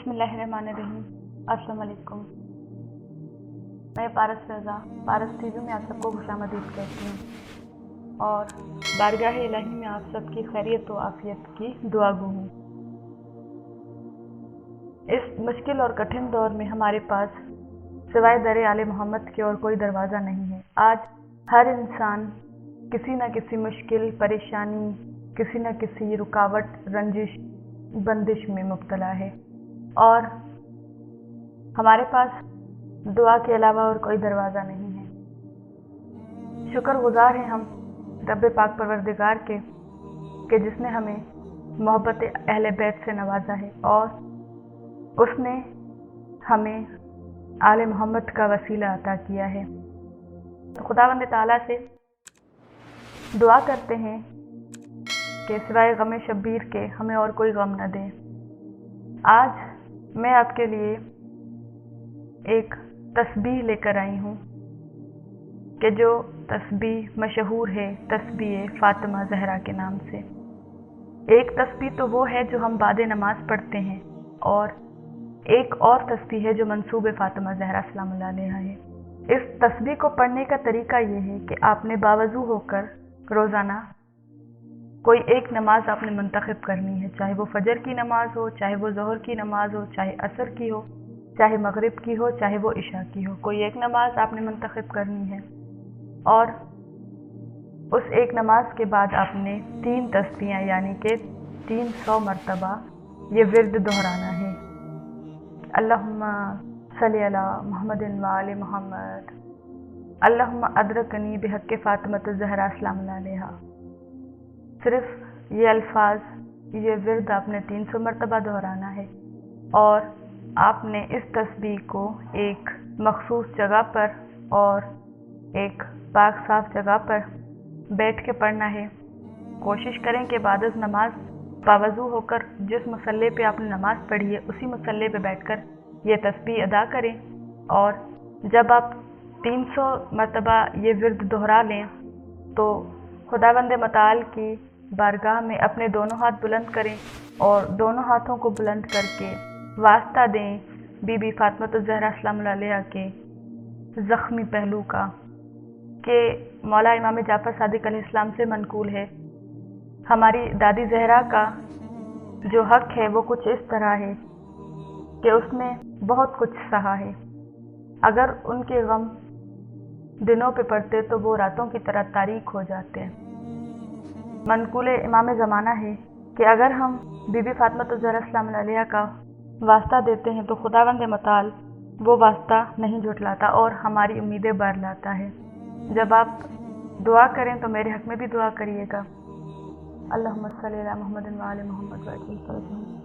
बिस्मिल्लाहिर्रहमानिर्रहीम। अस्सलाम वालेकुम। मैं पारस रज़ा पारस टीवी में आप सबको खुशामदीद कहती हूँ और बारगाह इलाही में आप सबकी खैरियत व आफियत की दुआ गो हूँ। इस मुश्किल और कठिन दौर में हमारे पास सिवाय दर आले मोहम्मद के और कोई दरवाज़ा नहीं है। आज हर इंसान किसी न किसी मुश्किल, परेशानी, किसी न किसी रुकावट, रंजिश, बंदिश में मुब्तला है और हमारे पास दुआ के अलावा और कोई दरवाज़ा नहीं है। शुक्रगुज़ार हैं हम रब पाक परवरदिगार के जिसने हमें मोहब्बत अहले बैत से नवाजा है और उसने हमें आले मोहम्मद का वसीला अता किया है। तो खुदावंद ताला से दुआ करते हैं कि सिवाय गम शब्बीर के हमें और कोई गम न दे। आज मैं आपके लिए एक तस्बीह लेकर आई हूँ कि जो तस्बीह मशहूर है तस्बीह फ़ातिमा ज़हरा के नाम से। एक तस्बीह तो वो है जो हम बाद नमाज पढ़ते हैं और एक और तस्बीह है जो मंसूब फ़ातिमा ज़हरा सलामुल्लाह अलैहा है। इस तस्बीह को पढ़ने का तरीका ये है कि आपने बावज़ू होकर रोज़ाना कोई एक नमाज आपने मुंतखब करनी है, चाहे वो फजर की नमाज हो, चाहे वो ज़ोहर की नमाज हो, चाहे असर की हो, चाहे मगरिब की हो, चाहे वो इशा की हो। कोई एक नमाज आपने मुंतखब करनी है और उस एक नमाज के बाद आपने 3 तस्बीहां यानी कि 300 मरतबा ये विर्द दोहराना है। अल्लाहुम्मा सल्ली अला मुहम्मदिन व आले मुहम्मद, अल्लाहुम्मा अदरकनी बिहक़्क़ि फ़ातिमत ज़हरा सलामुल्लाह अलैहा। सिर्फ ये अल्फाज, ये विर्द आपने 300 मरतबा दोहराना है और आपने इस तस्बीह को एक मखसूस जगह पर और एक पाक साफ जगह पर बैठ के पढ़ना है। कोशिश करें कि बाद नमाज बावज़ू होकर जिस मुसल्ले पे आपने नमाज पढ़ी है उसी मुसल्ले पे बैठकर ये तस्बीह अदा करें और जब आप 300 मरतबा ये विर्द दोहरा लें तो खुदावंद मताल की बारगाह में अपने दोनों हाथ बुलंद करें और दोनों हाथों को बुलंद करके वास्ता दें बीबी फ़ातिमा ज़हरा सलामुल्लाह अलैहा के ज़ख्मी पहलू का कि मौला इमाम जाफ़र सादिक अलैहिस्सलाम से मनकूल है। हमारी दादी ज़हरा का जो हक़ है वो कुछ इस तरह है कि उसने बहुत कुछ सहा है। अगर उनके गम दिनों पे पड़ते तो वो रातों की तरह तारीक हो जाते हैं। मनकूल इमाम ज़माना है कि अगर हम बीबी फ़ातिमा ज़हरा सलामुल्लाह अलैहा का वास्ता देते हैं तो खुदावंद मताल वो वास्ता नहीं झुठलाता और हमारी उम्मीदें बर लाता है। जब आप दुआ करें तो मेरे हक़ में भी दुआ करिएगा। अल्लाहुम्मा सल्ली अला मुहम्मदिन व आले मुहम्मद।